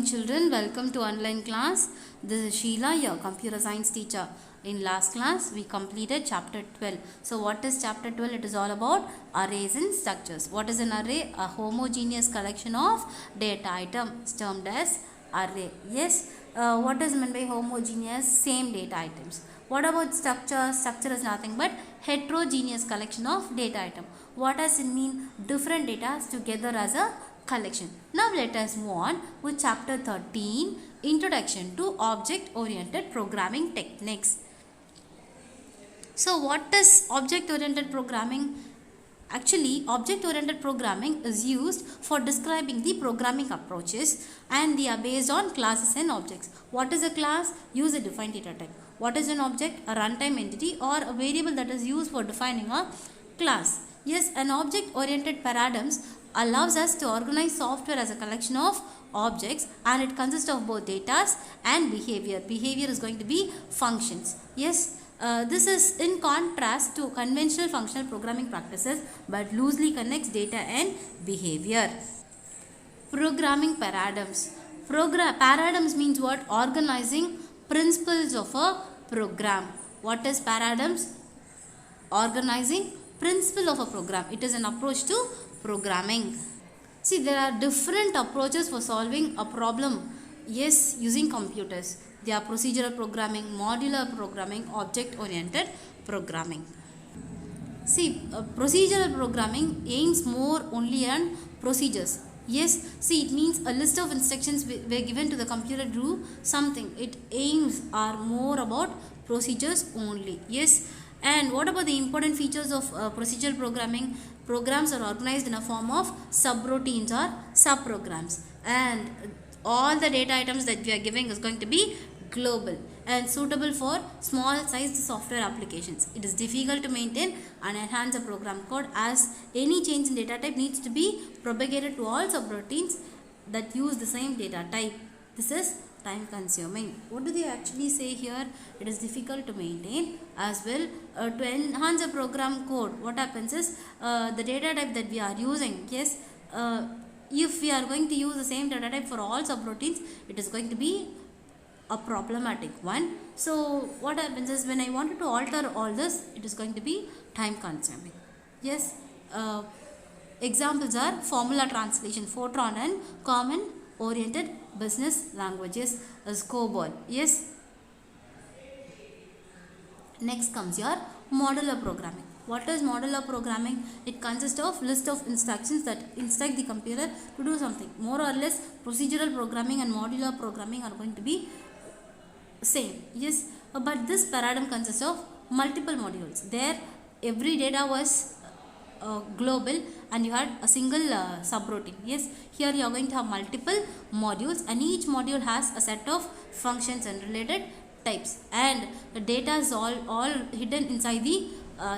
children, welcome to online class. This is Sheila, your computer science teacher. In last class we completed chapter 12. So what is chapter 12? It is all about arrays and structures. What is an array? A homogeneous collection of data items termed as array. Yes, what is meant by homogeneous? Same data items. What about structure? Structure is nothing but heterogeneous collection of data item. What does it mean? Different data together as a collection. Now let us move on with chapter 13, Introduction to Object-Oriented Programming Techniques. So what is object-oriented programming? Actually, object-oriented programming is used for describing the programming approaches, and they are based on classes and objects. What is a class? User-defined data type. What is an object? A runtime entity or a variable that is used for defining a class. Yes, an object-oriented paradigms allows us to organize software as a collection of objects, and it consists of both data and behavior. Behavior is going to be functions. Yes, this is in contrast to conventional functional programming practices, but loosely connects data and behavior. Programming paradigms. Paradigms means what? Organizing principles of a program. What is paradigms? Organizing principle of a program. It is an approach to programming. See, there are different approaches for solving a problem. Yes, using computers. They are procedural programming, modular programming, object-oriented programming. See, procedural programming aims more only on procedures. Yes, see, it means a list of instructions were given to the computer to do something. It aims are more about procedures only. Yes. And what about the important features of procedural programming? Programs are organized in a form of subroutines or subprograms, and all the data items that we are giving is going to be global and suitable for small sized software applications. It is difficult to maintain and enhance a program code, as any change in data type needs to be propagated to all subroutines that use the same data type. This is time consuming. What do they actually say here? It is difficult to maintain as well. To enhance a program code, what happens is the data type that we are using, yes, if we are going to use the same data type for all subroutines, it is going to be a problematic one. So what happens is, when I wanted to alter all this, it is going to be time consuming. Yes, examples are formula translation, Fortran, and common oriented business languages as COBOL. Yes. Next comes your modular programming. What is modular programming? It consists of list of instructions that instruct the computer to do something. More or less, procedural programming and modular programming are going to be same. Yes, but this paradigm consists of multiple modules. There, every data was global, and you had a single subroutine. Yes, here you are going to have multiple modules, and each module has a set of functions and related types, and the data is all hidden inside the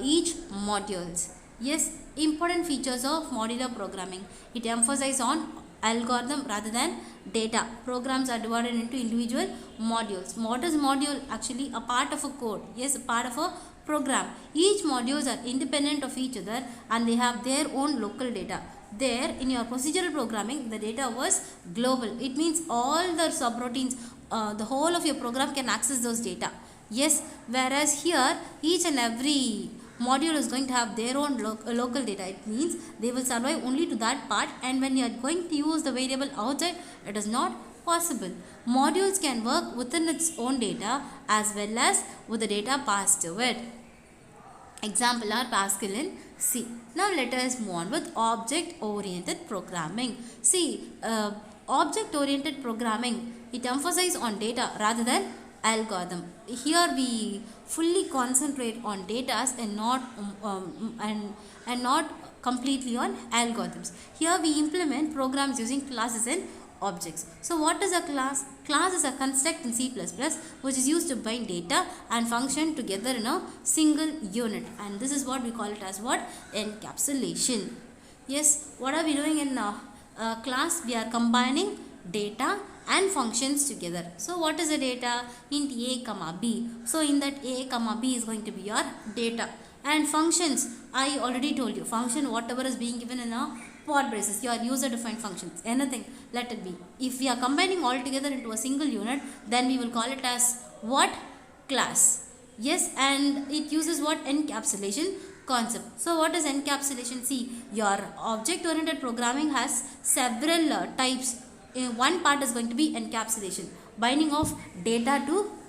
each modules. Yes, important features of modular programming. It emphasizes on algorithm rather than data. Programs are divided into individual modules. What is module? Actually a part of a code. Yes, a part of a program. Each modules are independent of each other, and they have their own local data. There, in your procedural programming, the data was global. It means all the subroutines, the whole of your program can access those data. Yes, whereas here each and every module is going to have their own local data. It means they will survive only to that part, and when you are going to use the variable outside, it is not possible. Modules can work within its own data as well as with the data passed to it. Example are Pascal and C. Now let us move on with object-oriented programming. See, object-oriented programming, it emphasizes on data rather than algorithm. Here we fully concentrate on data and not completely on algorithms. Here we implement programs using classes and objects. So what is a class? Class is a construct in C++ which is used to bind data and function together in a single unit, and this is what we call it as what? Encapsulation. Yes, what are we doing in class? We are combining data and functions together. So what is the data? Int a comma b. So in that a comma b is going to be your data. And functions, I already told you, function whatever is being given in a pod braces, your user defined functions, anything, let it be. If we are combining all together into a single unit, then we will call it as what? Class. Yes, and it uses what? Encapsulation concept. So what is encapsulation? See, your object oriented programming has several types. One part is going to be encapsulation, binding of data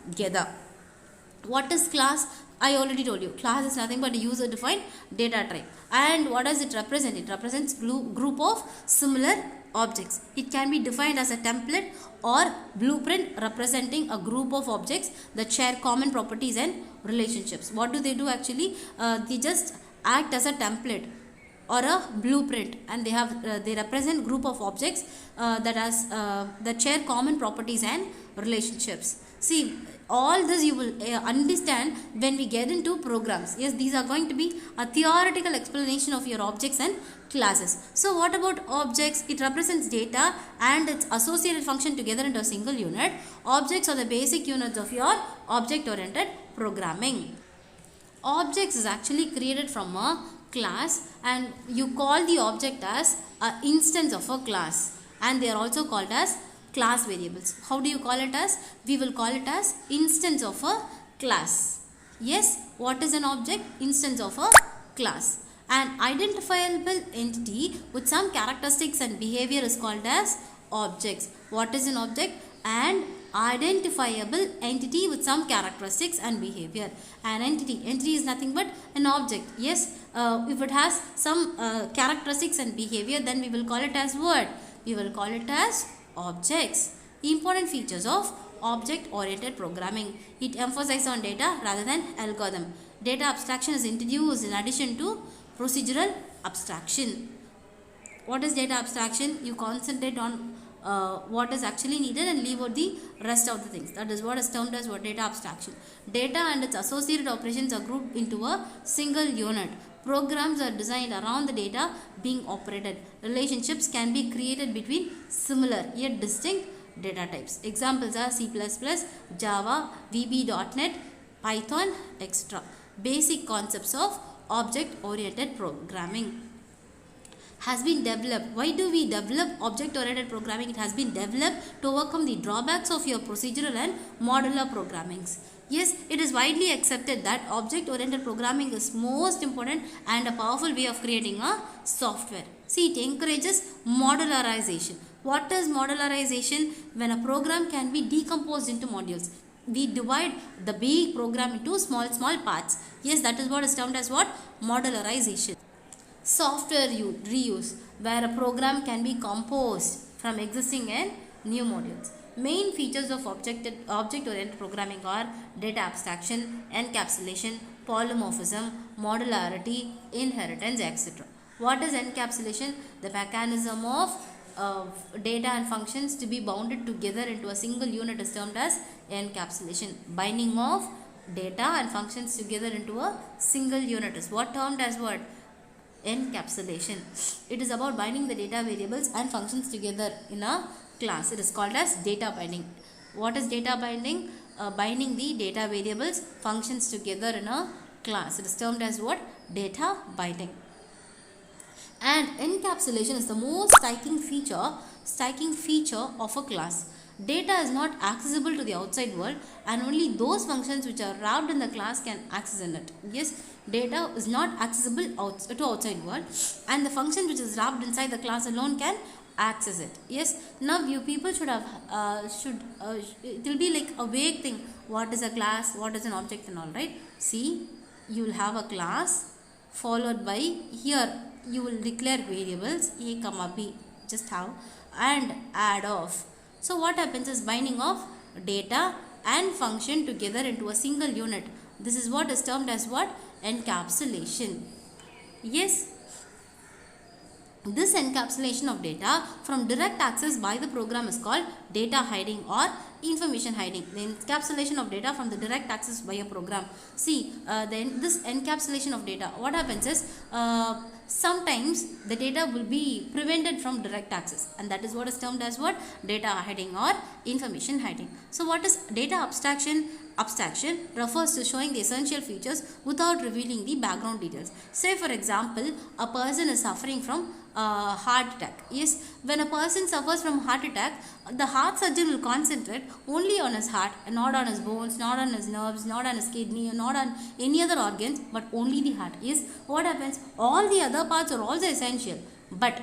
together. What is class? I already told you, class is nothing but a user defined data type. And what does it represent? It represents group of similar objects. It can be defined as a template or blueprint representing a group of objects that share common properties and relationships. What do they do actually? They just act as a template or a blueprint, and they represent group of objects that share common properties and relationships. See, all this you will understand when we get into programs. Yes, these are going to be a theoretical explanation of your objects and classes. So what about objects? It represents data and its associated function together into a single unit. Objects are the basic units of your object oriented programming. Objects is actually created from a class, and you call the object as an instance of a class, and they are also called as class variables. How do you call it as? We will call it as instance of a class. Yes, what is an object? Instance of a class. An identifiable entity with some characteristics and behavior is called as objects. What is an object? An identifiable entity with some characteristics and behavior. An entity is nothing but an object. Yes, if it has some characteristics and behavior, then we will call it as what? We will call it as objects. Important features of object oriented programming. It emphasizes on data rather than algorithm. Data abstraction is introduced in addition to procedural abstraction. What is data abstraction? You concentrate on what is actually needed and leave out the rest of the things. That is what is termed as what? Data abstraction. Data and its associated operations are grouped into a single unit. Programs are designed around the data being operated. Relationships can be created between similar yet distinct data types. Examples are C++, Java, VB.NET, Python, etc. Basic concepts of object-oriented programming has been developed. Why do we develop object-oriented programming? It has been developed to overcome the drawbacks of your procedural and modular programmings. Yes, it is widely accepted that object-oriented programming is most important and a powerful way of creating a software. See, it encourages modularization. What is modularization? When a program can be decomposed into modules. We divide the big program into small parts. Yes, that is what is termed as what? Modularization. Software reuse, where a program can be composed from existing and new modules. Main features of object-oriented programming are data abstraction, encapsulation, polymorphism, modularity, inheritance, etc. What is encapsulation? The mechanism of data and functions to be bounded together into a single unit is termed as encapsulation. Binding of data and functions together into a single unit is what termed as what? Encapsulation. It is about binding the data variables and functions together in a class. It is called as data binding. What is data binding? Binding the data variables, functions together in a class. It is termed as what? Data binding. And encapsulation is the most striking feature of a class. Data is not accessible to the outside world, and only those functions which are wrapped in the class can access in it. Yes, data is not accessible to outside world, and the function which is wrapped inside the class alone can access it. Yes, now you people should have it will be like a vague thing. What is a class? What is an object and all, right? See, you will have a class followed by, here you will declare variables a comma b, just have, and add off. So what happens is binding of data and function together into a single unit. This is what is termed as what? Encapsulation. Yes. This encapsulation of data from direct access by the program is called data hiding or information hiding. The encapsulation of data from the direct access by a program. See, then this encapsulation of data, what happens is sometimes the data will be prevented from direct access, and that is what is termed as what? Data hiding or information hiding. So what is data abstraction? Abstraction refers to showing the essential features without revealing the background details. Say for example, a person is suffering from heart attack. Yes, when a person suffers from heart attack, the heart surgeon will concentrate only on his heart and not on his bones, not on his nerves, not on his kidney, not on any other organs, but only the heart. Yes, what happens? All the other parts are also essential, but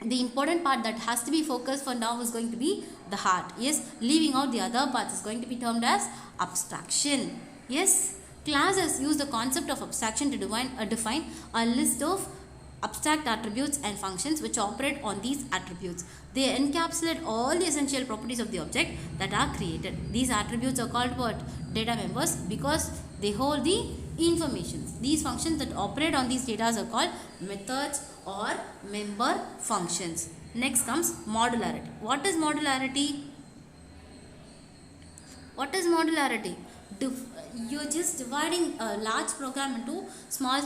the important part that has to be focused for now is going to be the heart. Yes, leaving out the other parts is going to be termed as abstraction. Yes, classes use the concept of abstraction to define a list of abstract attributes and functions which operate on these attributes. They encapsulate all the essential properties of the object that are created. These attributes are called what? Data members, because they hold the information. These functions that operate on these data are called methods or member functions. Next comes modularity. What is modularity? What is modularity? You're just dividing a large program into small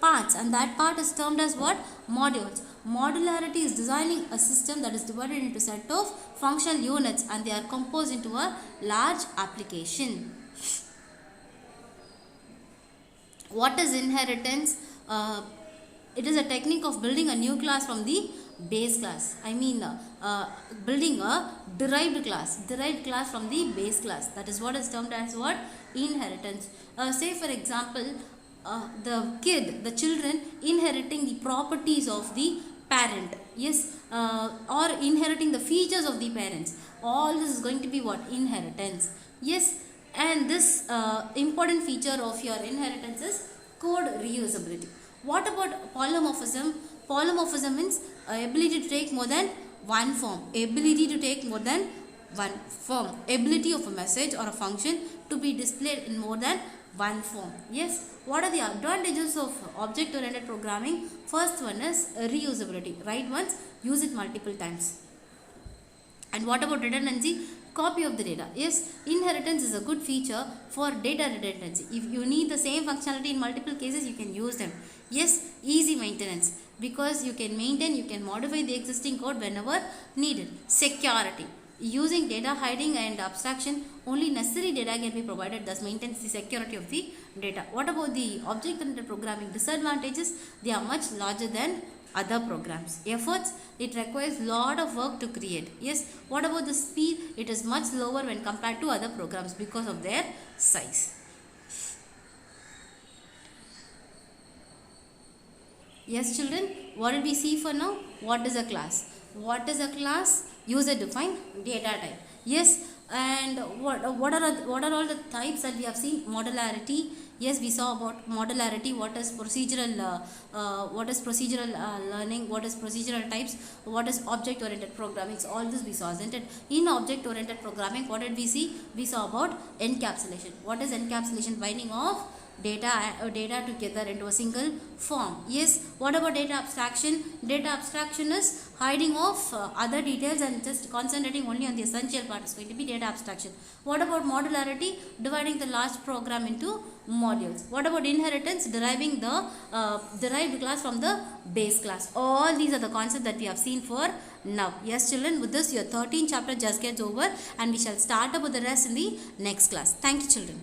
parts, and that part is termed as what? Modules. Modularity is designing a system that is divided into a set of functional units, and they are composed into a large application. What is inheritance? It is a technique of building a new class from the base class. I mean building a derived class from the base class. That is what is termed as what? Inheritance. Say for example, the children inheriting the properties of the parent. Yes, or inheriting the features of the parents. All this is going to be what? Inheritance. Yes, and this important feature of your inheritance is code reusability. What about polymorphism? Polymorphism means ability to take more than one form. Ability to take more than one form. Ability of a message or a function to be displayed in more than one form. Yes. What are the advantages of object-oriented programming? First one is reusability. Write once, use it multiple times. And what about redundancy? Copy of the data. Yes, inheritance is a good feature for data redundancy. If you need the same functionality in multiple cases, you can use them. Yes, easy maintenance, because you can maintain, you can modify the existing code whenever needed. Security. Using data hiding and abstraction, only necessary data can be provided, thus maintains the security of the data. What about the object-oriented programming disadvantages? They are much larger than other programs. Efforts, it requires lot of work to create. Yes, what about the speed? It is much lower when compared to other programs because of their size. Yes children, what did we see for now? What is a class? What is a class? User defined data type. Yes, and what are all the types that we have seen? Modularity. Yes, we saw about modularity. What is procedural learning? What is procedural types? What is object oriented programming? So all this we saw, isn't it? In object oriented programming, what did we see? We saw about encapsulation. What is encapsulation? Binding of data together into a single form. Yes, what about data abstraction? Data abstraction is hiding of other details and just concentrating only on the essential part is going to be data abstraction. What about modularity? Dividing the large program into modules. What about inheritance? Deriving the derived class from the base class. All these are the concepts that we have seen for now. Yes children, with this your 13th chapter just gets over, and we shall start about the rest in the next class. Thank you children.